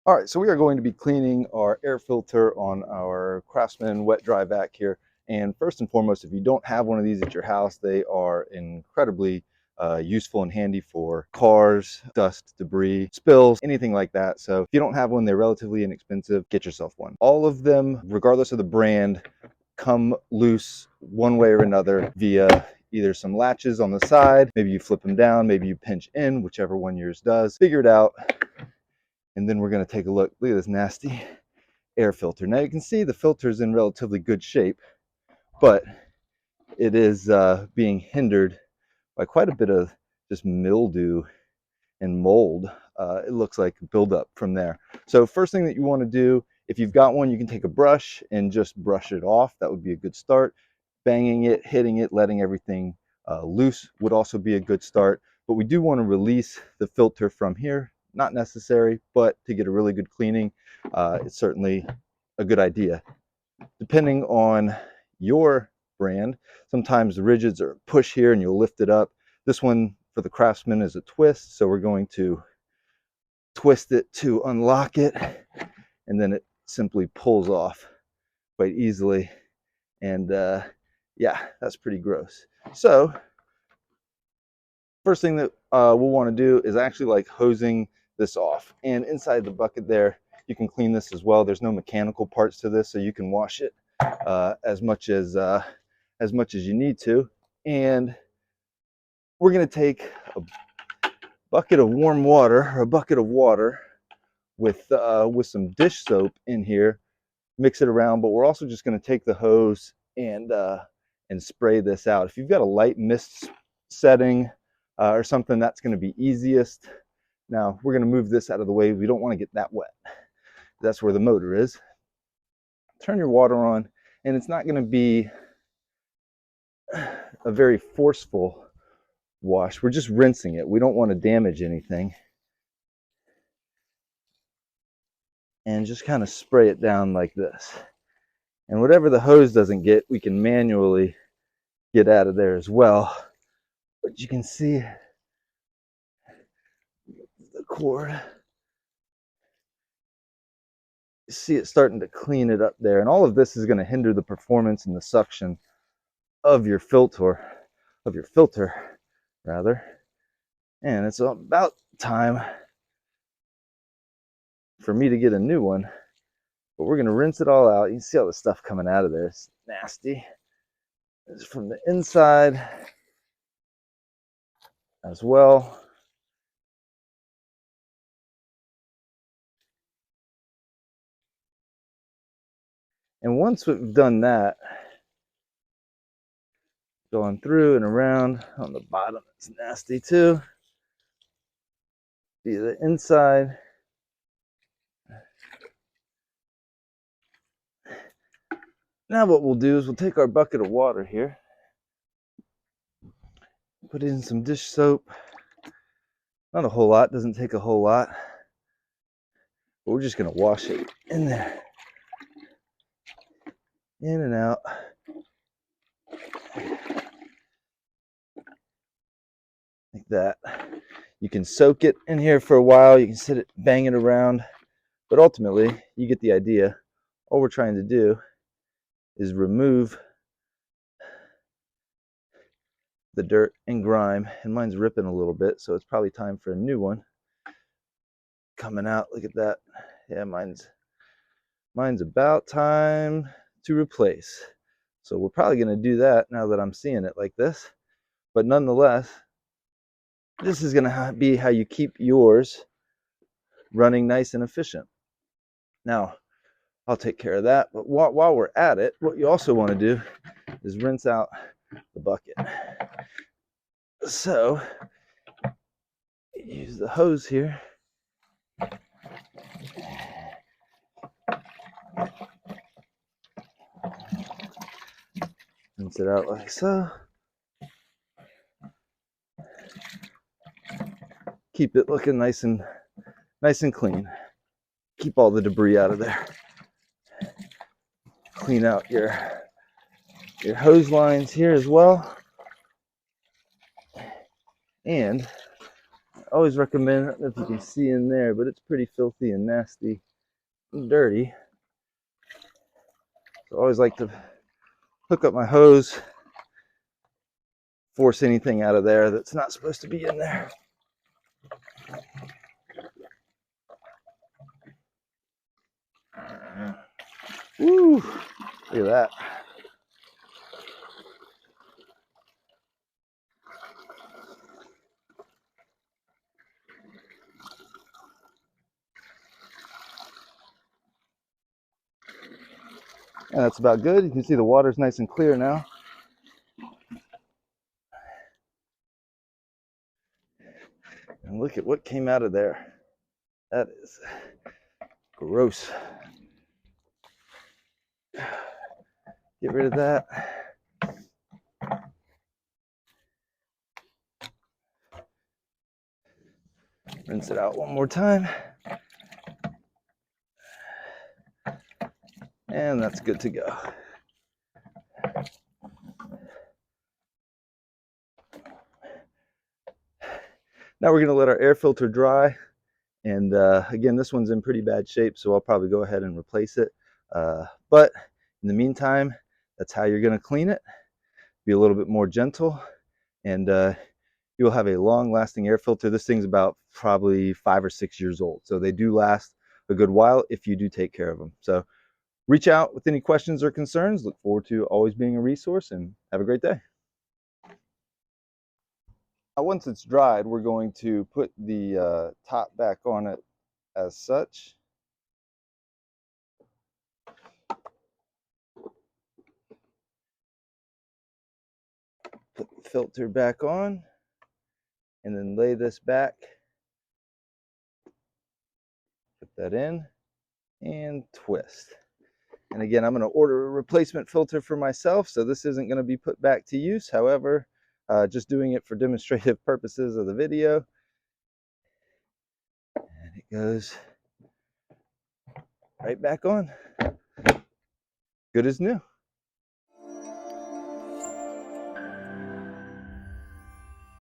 All right, so we are going to be cleaning our air filter on our Craftsman wet dry vac here. And first and foremost, if you don't have one of these at your house, they are incredibly useful and handy for cars, dust, debris, spills, anything like that. So if you don't have one, they're relatively inexpensive. Get yourself one. All of them, regardless of the brand, come loose one way or another via either some latches on the side, maybe you flip them down, maybe you pinch in, whichever one yours does. Figure it out. And then we're going to take a look. Look at this nasty air filter. Now you can see the filter is in relatively good shape, but it is being hindered by quite a bit of just mildew and mold. It looks like buildup from there. So first thing that you want to do, if you've got one, you can take a brush and just brush it off. That would be a good start. Banging it, hitting it, letting everything loose would also be a good start. But we do want to release the filter from here. Not necessary, but to get a really good cleaning, it's certainly a good idea. Depending on your brand, sometimes the rigids are push here and you'll lift it up. This one for the Craftsman is a twist, so we're going to twist it to unlock it, and then it simply pulls off quite easily. And yeah, that's pretty gross. So first thing that we'll want to do is actually like hosing this off. And inside the bucket there, you can clean this as well. There's no mechanical parts to this, so you can wash it as much as you need to. And we're going to take a bucket of warm water, or a bucket of water with some dish soap in here, mix it around. But we're also just going to take the hose and spray this out. If you've got a light mist setting or something, that's going to be easiest. Now we're going to move this out of the way. We don't want to get that wet. That's where the motor is. Turn your water on, and it's not going to be a very forceful wash. We're just rinsing it. We don't want to damage anything. And just kind of spray it down like this. And whatever the hose doesn't get, we can manually get out of there as well. But you can see the cord. You see it starting to clean it up there. And all of this is going to hinder the performance and the suction of your filter, rather. And it's about time for me to get a new one. But we're going to rinse it all out. You can see all the stuff coming out of there. It's nasty. It's from the inside as well. And once we've done that, going through and around on the bottom, it's nasty too. See the inside. Now what we'll do is we'll take our bucket of water here, put in some dish soap. Not a whole lot, doesn't take a whole lot. But we're just gonna wash it in there. In and out. Like that. You can soak it in here for a while. You can sit it, bang it around. But ultimately, you get the idea. All we're trying to do is remove the dirt and grime. And mine's ripping a little bit, so it's probably time for a new one. Coming out, look at that. Yeah, mine's about time to replace. So we're probably going to do that now that I'm seeing it like this. But nonetheless, this is going to be how you keep yours running nice and efficient. Now, I'll take care of that. But while we're at it, what you also want to do is rinse out the bucket. So, use the hose here. Rinse it out like so. Keep it looking nice and clean. Keep all the debris out of there. Clean out your hose lines here as well. And always recommend, I don't know if you can see in there, but it's pretty filthy and nasty and dirty. So I always like to hook up my hose, force anything out of there that's not supposed to be in there. Woo! Look at that. And that's about good. You can see the water's nice and clear now. And look at what came out of there. That is gross. Get rid of that. Rinse it out one more time. And that's good to go. Now we're going to let our air filter dry. And again, this one's in pretty bad shape, so I'll probably go ahead and replace it. But in the meantime, that's how you're going to clean it. Be a little bit more gentle, and you'll have a long-lasting air filter. This thing's about probably 5 or 6 years old, so they do last a good while if you do take care of them. So reach out with any questions or concerns. Look forward to always being a resource, and have a great day. Once it's dried, we're going to put the top back on it as such. Put the filter back on, and then lay this back. Put that in, and twist. And again, I'm going to order a replacement filter for myself, so this isn't going to be put back to use. However, just doing it for demonstrative purposes of the video. And it goes right back on. Good as new.